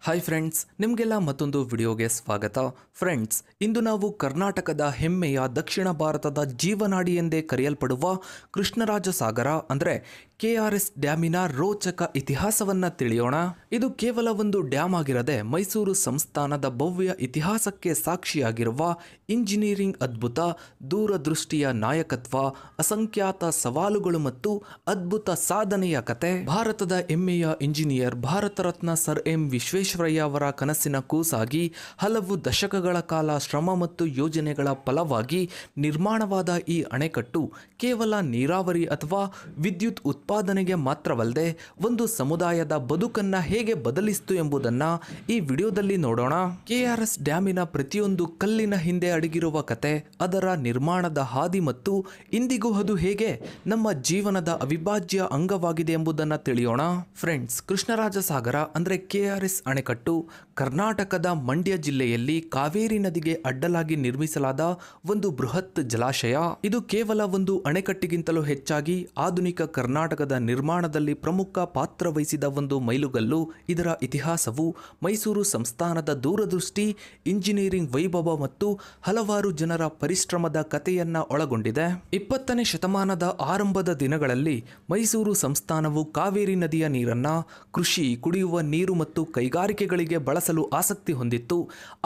Hi friends, ನಿಮಗೆಲ್ಲ ಮತ್ತೊಂದು ವಿಡಿಯೋಗೆ ಸ್ವಾಗತ. ಫ್ರೆಂಡ್ಸ್, ಇಂದು ನಾವು ಕರ್ನಾಟಕದ ಹೆಮ್ಮೆಯ ದಕ್ಷಿಣ ಭಾರತದ ಜೀವನಾಡಿ ಎಂದೇ ಕರೆಯಲ್ಪಡುವ ಕೃಷ್ಣರಾಜ ಸಾಗರ ಅಂದರೆ KRS ಡ್ಯಾಮಿನ ರೋಚಕ ಇತಿಹಾಸವನ್ನ ತಿಳಿಯೋಣ. ಇದು ಕೇವಲ ಒಂದು ಡ್ಯಾಮ್ ಆಗಿರದೆ ಮೈಸೂರು ಸಂಸ್ಥಾನದ ಭವ್ಯ ಇತಿಹಾಸಕ್ಕೆ ಸಾಕ್ಷಿಯಾಗಿರುವ ಇಂಜಿನಿಯರಿಂಗ್ ಅದ್ಭುತ, ದೂರದೃಷ್ಟಿಯ ನಾಯಕತ್ವ, ಅಸಂಖ್ಯಾತ ಸವಾಲುಗಳು ಮತ್ತು ಅದ್ಭುತ ಸಾಧನೆಯ ಕತೆ. ಭಾರತದ ಹೆಮ್ಮೆಯ engineer Bharat Ratna sir M Visvesvaraya ಅವರ ಕನಸಿನ ಕೂಸಾಗಿ ಹಲವು ದಶಕಗಳ ಕಾಲ ಶ್ರಮ ಮತ್ತು ಯೋಜನೆಗಳ ಫಲವಾಗಿ ನಿರ್ಮಾಣವಾದ ಈ ಅಣೆಕಟ್ಟು ಕೇವಲ ನೀರಾವರಿ ಅಥವಾ ವಿದ್ಯುತ್ ಉತ್ಪಾದನೆಗೆ ಮಾತ್ರವಲ್ಲದೆ ಒಂದು ಸಮುದಾಯದ ಬದುಕನ್ನ ಹೇಗೆ ಬದಲಿಸಿತು ಎಂಬುದನ್ನ ಈ ವಿಡಿಯೋದಲ್ಲಿ ನೋಡೋಣ. KRS ಡ್ಯಾಮಿನ ಪ್ರತಿಯೊಂದು ಕಲ್ಲಿನ ಹಿಂದೆ ಅಡಗಿರುವ ಕತೆ, ಅದರ ನಿರ್ಮಾಣದ ಹಾದಿ ಮತ್ತು ಇಂದಿಗೂ ಅದು ಹೇಗೆ ನಮ್ಮ ಜೀವನದ ಅವಿಭಾಜ್ಯ ಅಂಗವಾಗಿದೆ ಎಂಬುದನ್ನು ತಿಳಿಯೋಣ. ಫ್ರೆಂಡ್ಸ್, ಕೃಷ್ಣರಾಜ ಸಾಗರ ಅಂದರೆ KRS ಅಣೆಕಟ್ಟು ಕರ್ನಾಟಕದ ಮಂಡ್ಯ ಜಿಲ್ಲೆಯಲ್ಲಿ ಕಾವೇರಿ ನದಿಗೆ ಅಡ್ಡಲಾಗಿ ನಿರ್ಮಿಸಲಾದ ಒಂದು ಬೃಹತ್ ಜಲಾಶಯ. ಇದು ಕೇವಲ ಒಂದು ಅಣೆಕಟ್ಟಿಗಿಂತಲೂ ಹೆಚ್ಚಾಗಿ ಆಧುನಿಕ ಕರ್ನಾಟಕದ ನಿರ್ಮಾಣದಲ್ಲಿ ಪ್ರಮುಖ ಪಾತ್ರ ವಹಿಸಿದ ಒಂದು ಮೈಲುಗಲ್ಲು. ಇದರ ಇತಿಹಾಸವು ಮೈಸೂರು ಸಂಸ್ಥಾನದ ದೂರದೃಷ್ಟಿ, ಇಂಜಿನಿಯರಿಂಗ್ ವೈಭವ ಮತ್ತು ಹಲವಾರು ಜನರ ಪರಿಶ್ರಮದ ಕಥೆಯನ್ನ ಒಳಗೊಂಡಿದೆ. 20ನೇ ಶತಮಾನದ ಆರಂಭದ ದಿನಗಳಲ್ಲಿ ಮೈಸೂರು ಸಂಸ್ಥಾನವು ಕಾವೇರಿ ನದಿಯ ನೀರನ್ನ ಕೃಷಿ, ಕುಡಿಯುವ ನೀರು ಮತ್ತು ಕೈಗಾರಿಕೆಗಳಿಗೆ ಬಳಸಲು ಆಸಕ್ತಿ ಹೊಂದಿತ್ತು.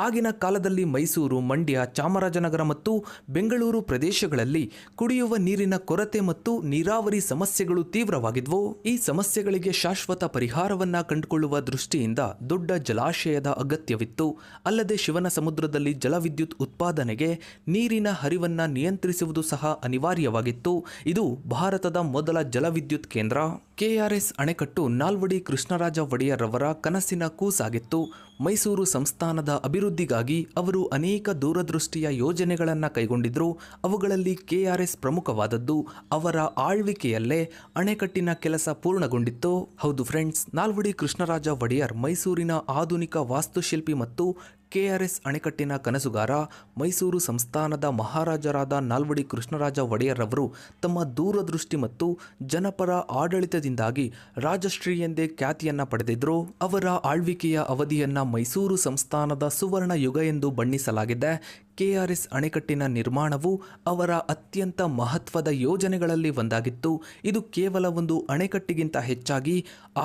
ಆಗಿನ ಕಾಲದಲ್ಲಿ ಮೈಸೂರು, ಮಂಡ್ಯ, ಚಾಮರಾಜನಗರ ಮತ್ತು ಬೆಂಗಳೂರು ಪ್ರದೇಶಗಳಲ್ಲಿ ಕುಡಿಯುವ ನೀರಿನ ಕೊರತೆ ಮತ್ತು ನೀರಾವರಿ ಸಮಸ್ಯೆಗಳು ತೀವ್ರವಾಗಿದ್ವು. ಈ ಸಮಸ್ಯೆಗಳಿಗೆ ಶಾಶ್ವತ ಪರಿಹಾರವನ್ನ ಕಂಡುಕೊಳ್ಳುವ ದೃಷ್ಟಿಯಿಂದ ದೊಡ್ಡ ಜಲಾಶಯದ ಅಗತ್ಯವಿತ್ತು. ಅಲ್ಲದೆ ಶಿವನ ಸಮುದ್ರದಲ್ಲಿ ಜಲವಿದ್ಯುತ್ ಉತ್ಪಾದನೆಗೆ ನೀರಿನ ಹರಿವನ್ನ ನಿಯಂತ್ರಿಸುವುದು ಸಹ ಅನಿವಾರ್ಯವಾಗಿತ್ತು. ಇದು ಭಾರತದ ಮೊದಲ ಜಲವಿದ್ಯುತ್ ಕೇಂದ್ರ. KRS ಅಣೆಕಟ್ಟು ನಾಲ್ವಡಿ ಕೃಷ್ಣರಾಜ ಒಡೆಯರ್ ಅವರ ಕನಸಿನ ಕೂಸಾಗಿತ್ತು. ಮೈಸೂರು ಸಂಸ್ಥಾನದ ಅಭಿವೃದ್ಧಿಗಾಗಿ ಅವರು ಅನೇಕ ದೂರದೃಷ್ಟಿಯ ಯೋಜನೆಗಳನ್ನು ಕೈಗೊಂಡಿದ್ರು. ಅವುಗಳಲ್ಲಿ KRS ಪ್ರಮುಖವಾದದ್ದು. ಅವರ ಆಳ್ವಿಕೆಯಲ್ಲೇ ಅಣೆಕಟ್ಟಿನ ಕೆಲಸ ಪೂರ್ಣಗೊಂಡಿತ್ತು. ಹೌದು ಫ್ರೆಂಡ್ಸ್, ನಾಲ್ವಡಿ ಕೃಷ್ಣರಾಜ ಒಡೆಯರ್ ಮೈಸೂರಿನ ಆಧುನಿಕ ವಾಸ್ತುಶಿಲ್ಪಿ ಮತ್ತು KRS ಅಣೆಕಟ್ಟಿನ ಕನಸುಗಾರ. ಮೈಸೂರು ಸಂಸ್ಥಾನದ ಮಹಾರಾಜರಾದ ನಾಲ್ವಡಿ ಕೃಷ್ಣರಾಜ ಒಡೆಯರ್ ಅವರು ತಮ್ಮ ದೂರದೃಷ್ಟಿ ಮತ್ತು ಜನಪರ ಆಡಳಿತದಿಂದಾಗಿ ರಾಜಶ್ರೀ ಎಂದೇ ಖ್ಯಾತಿಯನ್ನ ಪಡೆದಿದ್ರು. ಅವರ ಆಳ್ವಿಕೆಯ ಅವಧಿಯನ್ನ ಮೈಸೂರು ಸಂಸ್ಥಾನದ ಸುವರ್ಣ ಯುಗ ಎಂದು ಬಣ್ಣಿಸಲಾಗಿದೆ. KRS ಅಣೆಕಟ್ಟಿನ ನಿರ್ಮಾಣವು ಅವರ ಅತ್ಯಂತ ಮಹತ್ವದ ಯೋಜನೆಗಳಲ್ಲಿ ಒಂದಾಗಿತ್ತು. ಇದು ಕೇವಲ ಒಂದು ಅಣೆಕಟ್ಟಿಗಿಂತ ಹೆಚ್ಚಾಗಿ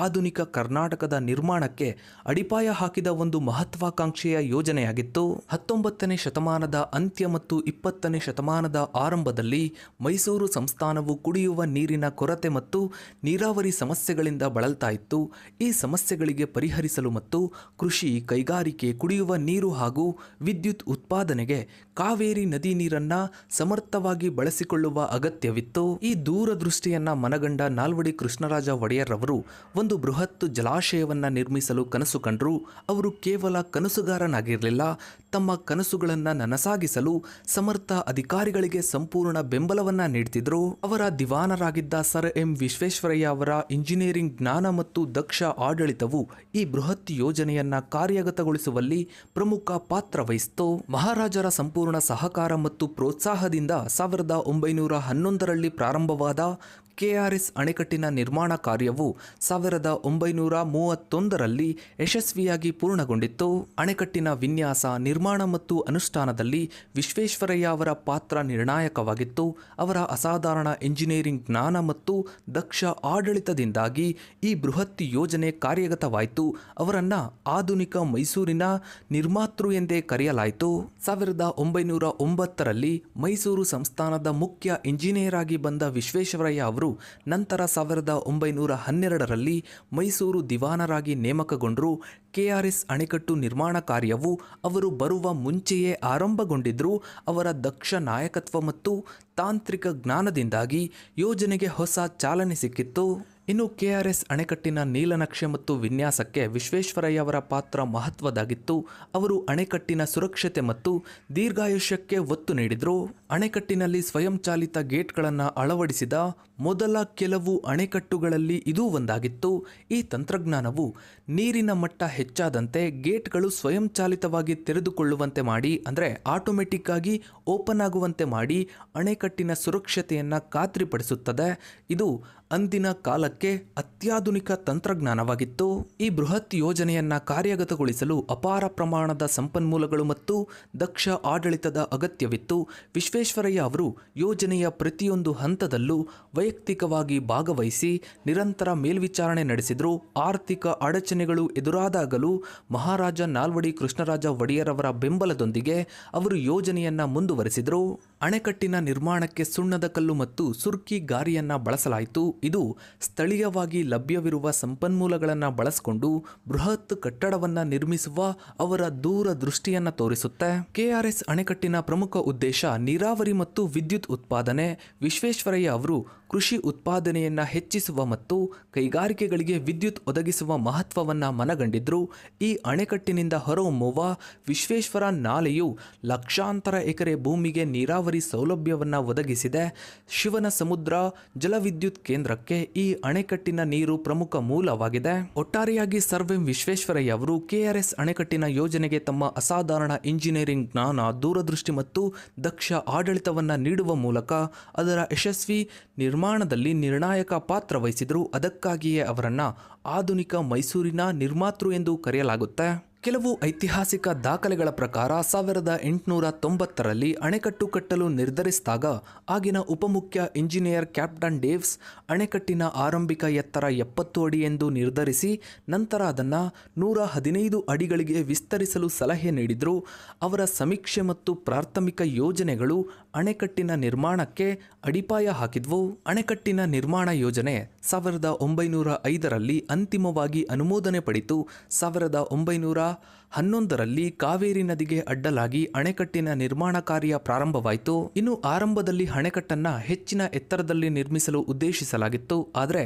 ಆಧುನಿಕ ಕರ್ನಾಟಕದ ನಿರ್ಮಾಣಕ್ಕೆ ಅಡಿಪಾಯ ಹಾಕಿದ ಒಂದು ಮಹತ್ವಾಕಾಂಕ್ಷೆಯ ಯೋಜನೆಯಾಗಿತ್ತು. 19ನೇ ಶತಮಾನದ ಅಂತ್ಯ ಮತ್ತು 20ನೇ ಶತಮಾನದ ಆರಂಭದಲ್ಲಿ ಮೈಸೂರು ಸಂಸ್ಥಾನವು ಕುಡಿಯುವ ನೀರಿನ ಕೊರತೆ ಮತ್ತು ನೀರಾವರಿ ಸಮಸ್ಯೆಗಳಿಂದ ಬಳಲ್ತಾ ಇತ್ತು. ಈ ಸಮಸ್ಯೆಗಳಿಗೆ ಪರಿಹರಿಸಲು ಮತ್ತು ಕೃಷಿ, ಕೈಗಾರಿಕೆ, ಕುಡಿಯುವ ನೀರು ಹಾಗೂ ವಿದ್ಯುತ್ ಉತ್ಪಾದನೆಗೆ ಕಾವೇರಿ ನದಿ ನೀರನ್ನ ಸಮರ್ಥವಾಗಿ ಬಳಸಿಕೊಳ್ಳುವ ಅಗತ್ಯವಿತ್ತು. ಈ ದೂರದೃಷ್ಟಿಯನ್ನ ಮನಗಂಡ ನಾಲ್ವಡಿ ಕೃಷ್ಣರಾಜ ಒಡೆಯರ್ ಅವರು ಒಂದು ಬೃಹತ್ ಜಲಾಶಯವನ್ನ ನಿರ್ಮಿಸಲು ಕನಸು ಕಂಡ್ರು. ಅವರು ಕೇವಲ ಕನಸುಗಾರನಾಗಿರಲಿಲ್ಲ, ತಮ್ಮ ಕನಸುಗಳನ್ನ ನನಸಾಗಿಸಲು ಸಮರ್ಥ ಅಧಿಕಾರಿಗಳಿಗೆ ಸಂಪೂರ್ಣ ಬೆಂಬಲವನ್ನ ನೀಡ್ತಿದ್ರು. ಅವರ ದಿವಾನರಾಗಿದ್ದ ಸರ್ ಎಂ ವಿಶ್ವೇಶ್ವರಯ್ಯ ಅವರ ಇಂಜಿನಿಯರಿಂಗ್ ಜ್ಞಾನ ಮತ್ತು ದಕ್ಷ ಆಡಳಿತವು ಈ ಬೃಹತ್ ಯೋಜನೆಯನ್ನ ಕಾರ್ಯಗತಗೊಳಿಸುವಲ್ಲಿ ಪ್ರಮುಖ ಪಾತ್ರ ವಹಿಸಿತು. ಮಹಾರಾಜರ ಸಂಪೂರ್ಣ ಸಹಕಾರ ಮತ್ತು ಪ್ರೋತ್ಸಾಹದಿಂದ 1911ರಲ್ಲಿ ಪ್ರಾರಂಭವಾದ KRS ಅಣೆಕಟ್ಟಿನ ನಿರ್ಮಾಣ ಕಾರ್ಯವು 1931ರಲ್ಲಿ ಯಶಸ್ವಿಯಾಗಿ ಪೂರ್ಣಗೊಂಡಿತ್ತು. ಅಣೆಕಟ್ಟಿನ ವಿನ್ಯಾಸ, ನಿರ್ಮಾಣ ಮತ್ತು ಅನುಷ್ಠಾನದಲ್ಲಿ ವಿಶ್ವೇಶ್ವರಯ್ಯ ಅವರ ಪಾತ್ರ ನಿರ್ಣಾಯಕವಾಗಿತ್ತು. ಅವರ ಅಸಾಧಾರಣ ಇಂಜಿನಿಯರಿಂಗ್ ಜ್ಞಾನ ಮತ್ತು ದಕ್ಷ ಆಡಳಿತದಿಂದಾಗಿ ಈ ಬೃಹತ್ ಯೋಜನೆ ಕಾರ್ಯಗತವಾಯಿತು. ಅವರನ್ನ ಆಧುನಿಕ ಮೈಸೂರಿನ ನಿರ್ಮಾತೃ ಎಂದೇ ಕರೆಯಲಾಯಿತು. 1909ರಲ್ಲಿ ಮೈಸೂರು ಸಂಸ್ಥಾನದ ಮುಖ್ಯ ಇಂಜಿನಿಯರ್ ಆಗಿ ಬಂದ ವಿಶ್ವೇಶ್ವರಯ್ಯ ಅವರು ನಂತರ 1912ರಲ್ಲಿ ಮೈಸೂರು ದಿವಾನರಾಗಿ ನೇಮಕಗೊಂಡರು. KRS ಅಣೆಕಟ್ಟು ನಿರ್ಮಾಣ ಕಾರ್ಯವು ಅವರು ಬರುವ ಮುಂಚೆಯೇ ಆರಂಭಗೊಂಡಿದ್ರು. ಅವರ ದಕ್ಷ ನಾಯಕತ್ವ ಮತ್ತು ತಾಂತ್ರಿಕ ಜ್ಞಾನದಿಂದಾಗಿ ಯೋಜನೆಗೆ ಹೊಸ ಚಾಲನೆ ಸಿಕ್ಕಿತ್ತು. ಇನ್ನು KRS ಅಣೆಕಟ್ಟಿನ ನೀಲನಕ್ಷೆ ಮತ್ತು ವಿನ್ಯಾಸಕ್ಕೆ ವಿಶ್ವೇಶ್ವರಯ್ಯ ಅವರ ಪಾತ್ರ ಮಹತ್ವದಾಗಿತ್ತು. ಅವರು ಅಣೆಕಟ್ಟಿನ ಸುರಕ್ಷತೆ ಮತ್ತು ದೀರ್ಘಾಯುಷ್ಯಕ್ಕೆ ಒತ್ತು ನೀಡಿದರು. ಅಣೆಕಟ್ಟಿನಲ್ಲಿ ಸ್ವಯಂಚಾಲಿತ ಗೇಟ್ಗಳನ್ನು ಅಳವಡಿಸಿದ ಮೊದಲ ಕೆಲವು ಅಣೆಕಟ್ಟುಗಳಲ್ಲಿ ಇದೂ ಒಂದಾಗಿತ್ತು. ಈ ತಂತ್ರಜ್ಞಾನವು ನೀರಿನ ಮಟ್ಟ ಹೆಚ್ಚಾದಂತೆ ಗೇಟ್ಗಳು ಸ್ವಯಂಚಾಲಿತವಾಗಿ ತೆರೆದುಕೊಳ್ಳುವಂತೆ ಮಾಡಿ, ಅಂದರೆ ಆಟೋಮೆಟಿಕ್ ಆಗಿ ಓಪನ್ ಆಗುವಂತೆ ಮಾಡಿ ಅಣೆಕಟ್ಟಿನ ಸುರಕ್ಷತೆಯನ್ನು ಖಾತ್ರಿಪಡಿಸುತ್ತದೆ. ಇದು ಅಂದಿನ ಕಾಲಕ್ಕೆ ಅತ್ಯಾಧುನಿಕ ತಂತ್ರಜ್ಞಾನವಾಗಿತ್ತು. ಈ ಬೃಹತ್ ಯೋಜನೆಯನ್ನ ಕಾರ್ಯಗತಗೊಳಿಸಲು ಅಪಾರ ಪ್ರಮಾಣದ ಸಂಪನ್ಮೂಲಗಳು ಮತ್ತು ದಕ್ಷ ಆಡಳಿತದ ಅಗತ್ಯವಿತ್ತು. ವಿಶ್ವೇಶ್ವರಯ್ಯ ಅವರು ಯೋಜನೆಯ ಪ್ರತಿಯೊಂದು ಹಂತದಲ್ಲೂ ವೈಯಕ್ತಿಕವಾಗಿ ಭಾಗವಹಿಸಿ ನಿರಂತರ ಮೇಲ್ವಿಚಾರಣೆ ನಡೆಸಿದರು. ಆರ್ಥಿಕ ಅಡಚಣೆಗಳು ಎದುರಾದಾಗಲೂ ಮಹಾರಾಜ ನಾಲ್ವಡಿ ಕೃಷ್ಣರಾಜ ಒಡೆಯರ್ ಅವರ ಬೆಂಬಲದೊಂದಿಗೆ ಅವರು ಯೋಜನೆಯನ್ನ ಮುಂದುವರೆಸಿದರು. ಅಣೆಕಟ್ಟಿನ ನಿರ್ಮಾಣಕ್ಕೆ ಸುಣ್ಣದ ಕಲ್ಲು ಮತ್ತು ಸುರ್ಕಿ ಗಾರಿಯನ್ನ ಬಳಸಲಾಯಿತು. ಇದು ಸ್ಥಳೀಯವಾಗಿ ಲಭ್ಯವಿರುವ ಸಂಪನ್ಮೂಲಗಳನ್ನು ಬಳಸಿಕೊಂಡು ಬೃಹತ್ ಕಟ್ಟಡವನ್ನ ನಿರ್ಮಿಸುವ ಅವರ ದೂರದೃಷ್ಟಿಯನ್ನ ತೋರಿಸುತ್ತೆ. ಕೆಆರ್ಎಸ್ ಅಣೆಕಟ್ಟಿನ ಪ್ರಮುಖ ಉದ್ದೇಶ ನೀರಾವರಿ ಮತ್ತು ವಿದ್ಯುತ್ ಉತ್ಪಾದನೆ. ವಿಶ್ವೇಶ್ವರಯ್ಯ ಅವರು ಕೃಷಿ ಉತ್ಪಾದನೆಯನ್ನ ಹೆಚ್ಚಿಸುವ ಮತ್ತು ಕೈಗಾರಿಕೆಗಳಿಗೆ ವಿದ್ಯುತ್ ಒದಗಿಸುವ ಮಹತ್ವವನ್ನ ಮನಗಂಡಿದ್ರು. ಈ ಅಣೆಕಟ್ಟಿನಿಂದ ಹೊರಹೊಮ್ಮುವ ವಿಶ್ವೇಶ್ವರ ನಾಲೆಯು ಲಕ್ಷಾಂತರ ಎಕರೆ ಭೂಮಿಗೆ ನೀರಾವರಿ ಸೌಲಭ್ಯವನ್ನ ಒದಗಿಸಿದೆ. ಶಿವನ ಸಮುದ್ರ ಜಲವಿದ್ಯುತ್ ಕೇಂದ್ರಕ್ಕೆ ಈ ಅಣೆಕಟ್ಟಿನ ನೀರು ಪ್ರಮುಖ ಮೂಲವಾಗಿದೆ. ಒಟ್ಟಾರೆಯಾಗಿ ಸರ್ ಎಂ ವಿಶ್ವೇಶ್ವರಯ್ಯ ಅವರು ಕೆಆರ್ಎಸ್ ಅಣೆಕಟ್ಟಿನ ಯೋಜನೆಗೆ ತಮ್ಮ ಅಸಾಧಾರಣ ಇಂಜಿನಿಯರಿಂಗ್ ಜ್ಞಾನ, ದೂರದೃಷ್ಟಿ ಮತ್ತು ದಕ್ಷ ಆಡಳಿತವನ್ನ ನೀಡುವ ಮೂಲಕ ಅದರ ಯಶಸ್ವಿ ನಿರ್ಮಾಣದಲ್ಲಿ ನಿರ್ಣಾಯಕ ಪಾತ್ರ ವಹಿಸಿದರು. ಅದಕ್ಕಾಗಿಯೇ ಅವರನ್ನ ಆಧುನಿಕ ಮೈಸೂರಿನ ನಿರ್ಮಾತೃ ಎಂದು ಕರೆಯಲಾಗುತ್ತೆ. ಕೆಲವು ಐತಿಹಾಸಿಕ ದಾಖಲೆಗಳ ಪ್ರಕಾರ 1890ರಲ್ಲಿ ಅಣೆಕಟ್ಟು ಕಟ್ಟಲು ನಿರ್ಧರಿಸಿದಾಗ ಆಗಿನ ಉಪಮುಖ್ಯ ಇಂಜಿನಿಯರ್ ಕ್ಯಾಪ್ಟನ್ ಡೇವ್ಸ್ ಅಣೆಕಟ್ಟಿನ ಆರಂಭಿಕ ಎತ್ತರ 70 ಅಡಿ ಎಂದು ನಿರ್ಧರಿಸಿ ನಂತರ ಅದನ್ನು 115 ಅಡಿಗಳಿಗೆ ವಿಸ್ತರಿಸಲು ಸಲಹೆ ನೀಡಿದರು. ಅವರ ಸಮೀಕ್ಷೆ ಮತ್ತು ಪ್ರಾಥಮಿಕ ಯೋಜನೆಗಳು ಅಣೆಕಟ್ಟಿನ ನಿರ್ಮಾಣಕ್ಕೆ ಅಡಿಪಾಯ ಹಾಕಿದ್ವು. ಅಣೆಕಟ್ಟಿನ ನಿರ್ಮಾಣ ಯೋಜನೆ 1905ರಲ್ಲಿ ಅಂತಿಮವಾಗಿ ಅನುಮೋದನೆ ಪಡೆಯಿತು. 1911ರಲ್ಲಿ ಕಾವೇರಿ ನದಿಗೆ ಅಡ್ಡಲಾಗಿ ಅಣೆಕಟ್ಟಿನ ನಿರ್ಮಾಣ ಕಾರ್ಯ ಪ್ರಾರಂಭವಾಯಿತು. ಇನ್ನು ಆರಂಭದಲ್ಲಿ ಅಣೆಕಟ್ಟನ್ನು ಹೆಚ್ಚಿನ ಎತ್ತರದಲ್ಲಿ ನಿರ್ಮಿಸಲು ಉದ್ದೇಶಿಸಲಾಗಿತ್ತು. ಆದರೆ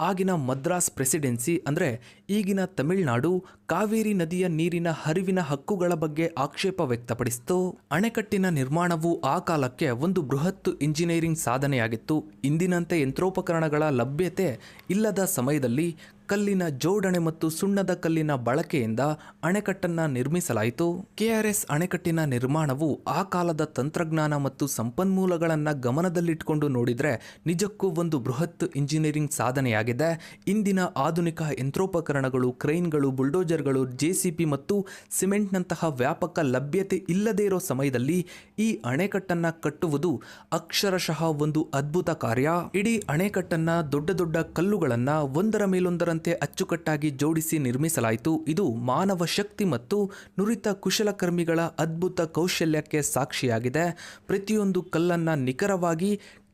ಆಗಿನ ಮದ್ರಾಸ್ ಪ್ರೆಸಿಡೆನ್ಸಿ, ಅಂದರೆ ಈಗಿನ ತಮಿಳುನಾಡು, ಕಾವೇರಿ ನದಿಯ ನೀರಿನ ಹರಿವಿನ ಹಕ್ಕುಗಳ ಬಗ್ಗೆ ಆಕ್ಷೇಪ ವ್ಯಕ್ತಪಡಿಸಿತು. ಅಣೆಕಟ್ಟಿನ ನಿರ್ಮಾಣವು ಆ ಕಾಲಕ್ಕೆ ಒಂದು ಬೃಹತ್ ಇಂಜಿನಿಯರಿಂಗ್ ಸಾಧನೆಯಾಗಿತ್ತು. ಇಂದಿನಂತೆ ಯಂತ್ರೋಪಕರಣಗಳ ಲಭ್ಯತೆ ಇಲ್ಲದ ಸಮಯದಲ್ಲಿ ಕಲ್ಲಿನ ಜೋಡಣೆ ಮತ್ತು ಸುಣ್ಣದ ಕಲ್ಲಿನ ಬಳಕೆಯಿಂದ ಅಣೆಕಟ್ಟನ್ನು ನಿರ್ಮಿಸಲಾಯಿತು. ಕೆಆರ್ಎಸ್ ಅಣೆಕಟ್ಟಿನ ನಿರ್ಮಾಣವು ಆ ಕಾಲದ ತಂತ್ರಜ್ಞಾನ ಮತ್ತು ಸಂಪನ್ಮೂಲಗಳನ್ನು ಗಮನದಲ್ಲಿಟ್ಟುಕೊಂಡು ನೋಡಿದರೆ ನಿಜಕ್ಕೂ ಒಂದು ಬೃಹತ್ ಇಂಜಿನಿಯರಿಂಗ್ ಸಾಧನೆಯಾಗಿದೆ. ಇಂದಿನ ಆಧುನಿಕ ಯಂತ್ರೋಪಕರಣಗಳು, ಕ್ರೈನ್ಗಳು, ಬುಲ್ಡೋಜರ್ಗಳು, ಜೆಸಿಪಿ ಮತ್ತು ಸಿಮೆಂಟ್ನಂತಹ ವ್ಯಾಪಕ ಲಭ್ಯತೆ ಇಲ್ಲದೇ ಇರೋ ಸಮಯದಲ್ಲಿ ಈ ಅಣೆಕಟ್ಟನ್ನು ಕಟ್ಟುವುದು ಅಕ್ಷರಶಃ ಒಂದು ಅದ್ಭುತ ಕಾರ್ಯ. ಇಡೀ ಅಣೆಕಟ್ಟನ್ನು ದೊಡ್ಡ ದೊಡ್ಡ ಕಲ್ಲುಗಳನ್ನು ಒಂದರ ಮೇಲೊಂದರ ಅಚ್ಚುಕಟ್ಟಾಗಿ ಜೋಡಿಸಿ ನಿರ್ಮಿಸಲಾಯಿತು. ಇದು ಮಾನವ ಶಕ್ತಿ ಮತ್ತು ನುರಿತ ಕುಶಲಕರ್ಮಿಗಳ ಅದ್ಭುತ ಕೌಶಲ್ಯಕ್ಕೆ ಸಾಕ್ಷಿಯಾಗಿದೆ. ಪ್ರತಿಯೊಂದು ಕಲ್ಲನ್ನು ನಿಖರವಾಗಿ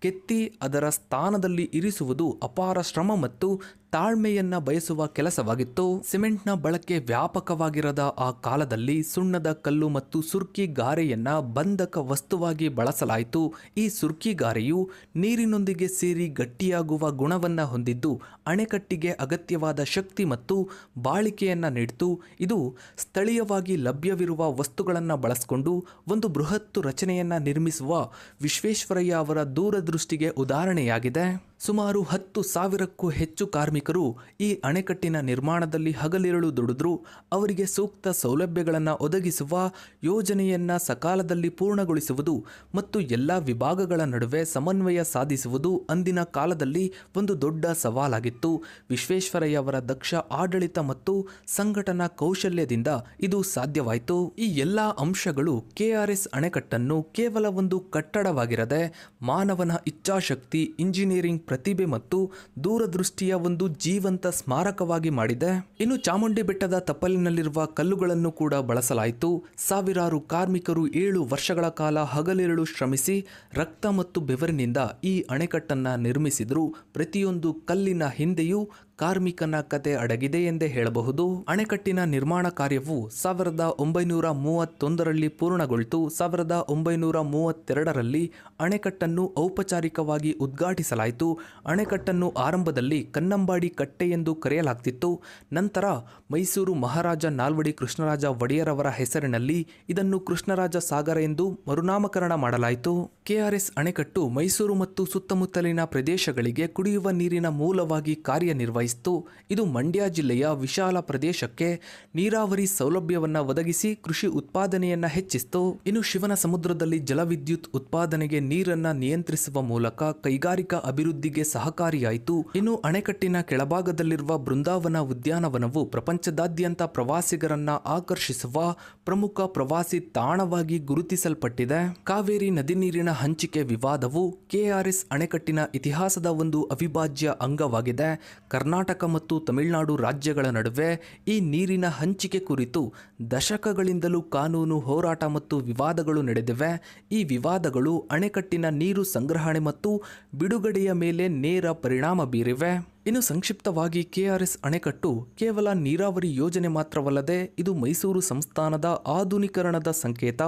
ಕೆತ್ತಿ ಅದರ ಸ್ಥಾನದಲ್ಲಿ ಇರಿಸುವುದು ಅಪಾರ ಶ್ರಮ ಮತ್ತು ತಾಳ್ಮೆಯನ್ನ ಬಯಸುವ ಕೆಲಸವಾಗಿತ್ತು. ಸಿಮೆಂಟ್ನ ಬಳಕೆ ವ್ಯಾಪಕವಾಗಿರದ ಆ ಕಾಲದಲ್ಲಿ ಸುಣ್ಣದ ಕಲ್ಲು ಮತ್ತು ಸುರ್ಕಿ ಗಾರೆಯನ್ನ ಬಂಧಕ ವಸ್ತುವಾಗಿ ಬಳಸಲಾಯಿತು. ಈ ಸುರ್ಕಿ ಗಾರೆಯು ನೀರಿನೊಂದಿಗೆ ಸೇರಿ ಗಟ್ಟಿಯಾಗುವ ಗುಣವನ್ನ ಹೊಂದಿದ್ದು ಅಣೆಕಟ್ಟಿಗೆ ಅಗತ್ಯವಾದ ಶಕ್ತಿ ಮತ್ತು ಬಾಳಿಕೆಯನ್ನ ನೀಡಿತು. ಇದು ಸ್ಥಳೀಯವಾಗಿ ಲಭ್ಯವಿರುವ ವಸ್ತುಗಳನ್ನು ಬಳಸಿಕೊಂಡು ಒಂದು ಬೃಹತ್ ರಚನೆಯನ್ನ ನಿರ್ಮಿಸುವ ವಿಶ್ವೇಶ್ವರಯ್ಯ ಅವರ ದೂರದೃಷ್ಟಿಗೆ ಉದಾಹರಣೆಯಾಗಿದೆ. ಸುಮಾರು 10,000ಕ್ಕೂ ಹೆಚ್ಚು ಕಾರ್ಮಿಕರು ಈ ಅಣೆಕಟ್ಟಿನ ನಿರ್ಮಾಣದಲ್ಲಿ ಹಗಲಿರುಳು ದುಡಿದ್ರು. ಅವರಿಗೆ ಸೂಕ್ತ ಸೌಲಭ್ಯಗಳನ್ನು ಒದಗಿಸುವ, ಯೋಜನೆಯನ್ನು ಸಕಾಲದಲ್ಲಿ ಪೂರ್ಣಗೊಳಿಸುವುದು ಮತ್ತು ಎಲ್ಲ ವಿಭಾಗಗಳ ನಡುವೆ ಸಮನ್ವಯ ಸಾಧಿಸುವುದು ಅಂದಿನ ಕಾಲದಲ್ಲಿ ಒಂದು ದೊಡ್ಡ ಸವಾಲಾಗಿತ್ತು. ವಿಶ್ವೇಶ್ವರಯ್ಯ ಅವರ ದಕ್ಷ ಆಡಳಿತ ಮತ್ತು ಸಂಘಟನಾ ಕೌಶಲ್ಯದಿಂದ ಇದು ಸಾಧ್ಯವಾಯಿತು. ಈ ಎಲ್ಲ ಅಂಶಗಳು ಕೆಆರ್ಎಸ್ ಅಣೆಕಟ್ಟನ್ನು ಕೇವಲ ಒಂದು ಕಟ್ಟಡವಾಗಿರದೆ ಮಾನವನ ಇಚ್ಛಾಶಕ್ತಿ, ಇಂಜಿನಿಯರಿಂಗ್ ಪ್ರತಿಭೆ ಮತ್ತು ದೂರದೃಷ್ಟಿಯ ಒಂದು ಜೀವಂತ ಸ್ಮಾರಕವಾಗಿ ಮಾಡಿದೆ. ಇನ್ನು ಚಾಮುಂಡಿ ಬೆಟ್ಟದ ತಪ್ಪಲಿನಲ್ಲಿರುವ ಕಲ್ಲುಗಳನ್ನು ಕೂಡ ಬಳಸಲಾಯಿತು. ಸಾವಿರಾರು ಕಾರ್ಮಿಕರು 7 ವರ್ಷಗಳ ಕಾಲ ಹಗಲಿರುಳು ಶ್ರಮಿಸಿ ರಕ್ತ ಮತ್ತು ಬೆವರಿನಿಂದ ಈ ಅಣೆಕಟ್ಟನ್ನು ನಿರ್ಮಿಸಿದರು. ಪ್ರತಿಯೊಂದು ಕಲ್ಲಿನ ಹಿಂದೆಯೂ ಕಾರ್ಮಿಕನ ಕತೆ ಅಡಗಿದೆ ಎಂದೇ ಹೇಳಬಹುದು. ಅಣೆಕಟ್ಟಿನ ನಿರ್ಮಾಣ ಕಾರ್ಯವು 1931ರಲ್ಲಿ ಪೂರ್ಣಗೊಳ್ತು. 1932ರಲ್ಲಿ ಅಣೆಕಟ್ಟನ್ನು ಔಪಚಾರಿಕವಾಗಿ ಉದ್ಘಾಟಿಸಲಾಯಿತು. ಅಣೆಕಟ್ಟನ್ನು ಆರಂಭದಲ್ಲಿ ಕನ್ನಂಬಾಡಿ ಕಟ್ಟೆ ಎಂದು ಕರೆಯಲಾಗ್ತಿತ್ತು. ನಂತರ ಮೈಸೂರು ಮಹಾರಾಜ ನಾಲ್ವಡಿ ಕೃಷ್ಣರಾಜ ಒಡೆಯರವರ ಹೆಸರಿನಲ್ಲಿ ಇದನ್ನು ಕೃಷ್ಣರಾಜ ಸಾಗರ ಎಂದು ಮರುನಾಮಕರಣ ಮಾಡಲಾಯಿತು. ಕೆಆರ್ಎಸ್ ಅಣೆಕಟ್ಟು ಮೈಸೂರು ಮತ್ತು ಸುತ್ತಮುತ್ತಲಿನ ಪ್ರದೇಶಗಳಿಗೆ ಕುಡಿಯುವ ನೀರಿನ ಮೂಲವಾಗಿ ಕಾರ್ಯನಿರ್ವಹಿಸಿತು. ಇದು ಮಂಡ್ಯ ಜಿಲ್ಲೆಯ ವಿಶಾಲ ಪ್ರದೇಶಕ್ಕೆ ನೀರಾವರಿ ಸೌಲಭ್ಯವನ್ನು ಒದಗಿಸಿ ಕೃಷಿ ಉತ್ಪಾದನೆಯನ್ನು ಹೆಚ್ಚಿಸಿತು. ಇನ್ನು ಶಿವನ ಸಮುದ್ರದಲ್ಲಿ ಜಲವಿದ್ಯುತ್ ಉತ್ಪಾದನೆಗೆ ನೀರನ್ನು ನಿಯಂತ್ರಿಸುವ ಮೂಲಕ ಕೈಗಾರಿಕಾ ಅಭಿವೃದ್ಧಿಗೆ ಸಹಕಾರಿಯಾಯಿತು. ಇನ್ನು ಅಣೆಕಟ್ಟಿನ ಕೆಳಭಾಗದಲ್ಲಿರುವ ಬೃಂದಾವನ ಉದ್ಯಾನವನವು ಪ್ರಪಂಚದಾದ್ಯಂತ ಪ್ರವಾಸಿಗರನ್ನ ಆಕರ್ಷಿಸುವ ಪ್ರಮುಖ ಪ್ರವಾಸಿ ತಾಣವಾಗಿ ಗುರುತಿಸಲ್ಪಟ್ಟಿದೆ. ಕಾವೇರಿ ನದಿ ನೀರಿನ ಹಂಚಿಕೆ ವಿವಾದವು ಕೆಆರ್ಎಸ್ ಅಣೆಕಟ್ಟಿನ ಇತಿಹಾಸದ ಒಂದು ಅವಿಭಾಜ್ಯ ಅಂಗವಾಗಿದೆ. ಕರ್ನಾಟಕ ಮತ್ತು ತಮಿಳುನಾಡು ರಾಜ್ಯಗಳ ನಡುವೆ ಈ ನೀರಿನ ಹಂಚಿಕೆ ಕುರಿತು ದಶಕಗಳಿಂದಲೂ ಕಾನೂನು ಹೋರಾಟ ಮತ್ತು ವಿವಾದಗಳು ನಡೆದಿವೆ. ಈ ವಿವಾದಗಳು ಅಣೆಕಟ್ಟಿನ ನೀರು ಸಂಗ್ರಹಣೆ ಮತ್ತು ಬಿಡುಗಡೆಯ ಮೇಲೆ ನೇರ ಪರಿಣಾಮ ಬೀರಿವೆ. ಇನ್ನು ಸಂಕ್ಷಿಪ್ತವಾಗಿ ಕೆಆರ್ಎಸ್ ಅಣೆಕಟ್ಟು ಕೇವಲ ನೀರಾವರಿ ಯೋಜನೆ ಮಾತ್ರವಲ್ಲದೆ ಇದು ಮೈಸೂರು ಸಂಸ್ಥಾನದ ಆಧುನೀಕರಣದ ಸಂಕೇತ,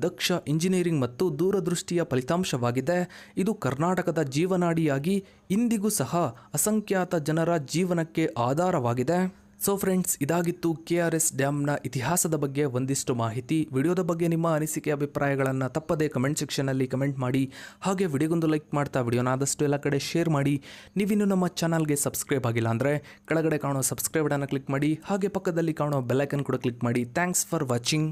ದಕ್ಷ ಇಂಜಿನಿಯರಿಂಗ್ ಮತ್ತು ದೂರದೃಷ್ಟಿಯ ಫಲಿತಾಂಶವಾಗಿದೆ. ಇದು ಕರ್ನಾಟಕದ ಜೀವನಾಡಿಯಾಗಿ ಇಂದಿಗೂ ಸಹ ಅಸಂಖ್ಯಾತ ಜನರ ಜೀವನಕ್ಕೆ ಆಧಾರವಾಗಿದೆ. ಸೊ ಫ್ರೆಂಡ್ಸ್, ಇದಾಗಿತ್ತು ಕೆಆರ್ಎಸ್ ಡ್ಯಾಮ್ನ ಇತಿಹಾಸದ ಬಗ್ಗೆ ಒಂದಿಷ್ಟು ಮಾಹಿತಿ. ವಿಡಿಯೋದ ಬಗ್ಗೆ ನಿಮ್ಮ ಅನಿಸಿಕೆ ಅಭಿಪ್ರಾಯಗಳನ್ನು ತಪ್ಪದೇ ಕಮೆಂಟ್ ಸೆಕ್ಷನಲ್ಲಿ ಕಮೆಂಟ್ ಮಾಡಿ. ಹಾಗೆ ವಿಡಿಯೋಗೊಂದು ಲೈಕ್ ಮಾಡ್ತಾ ವಿಡಿಯೋನ ಆದಷ್ಟು ಎಲ್ಲ ಕಡೆ ಶೇರ್ ಮಾಡಿ. ನೀವಿನ್ನು ನಮ್ಮ ಚಾನಲ್ಗೆ ಸಬ್ಸ್ಕ್ರೈಬ್ ಆಗಿಲ್ಲ ಅಂದರೆ ಕೆಳಗಡೆ ಕಾಣೋ ಸಬ್ಸ್ಕ್ರೈಬ್ ಬಟನ್ನ ಕ್ಲಿಕ್ ಮಾಡಿ. ಹಾಗೆ ಪಕ್ಕದಲ್ಲಿ ಕಾಣೋ ಬೆಲ್ ಐಕನ್ ಕೂಡ ಕ್ಲಿಕ್ ಮಾಡಿ. Thanks for watching.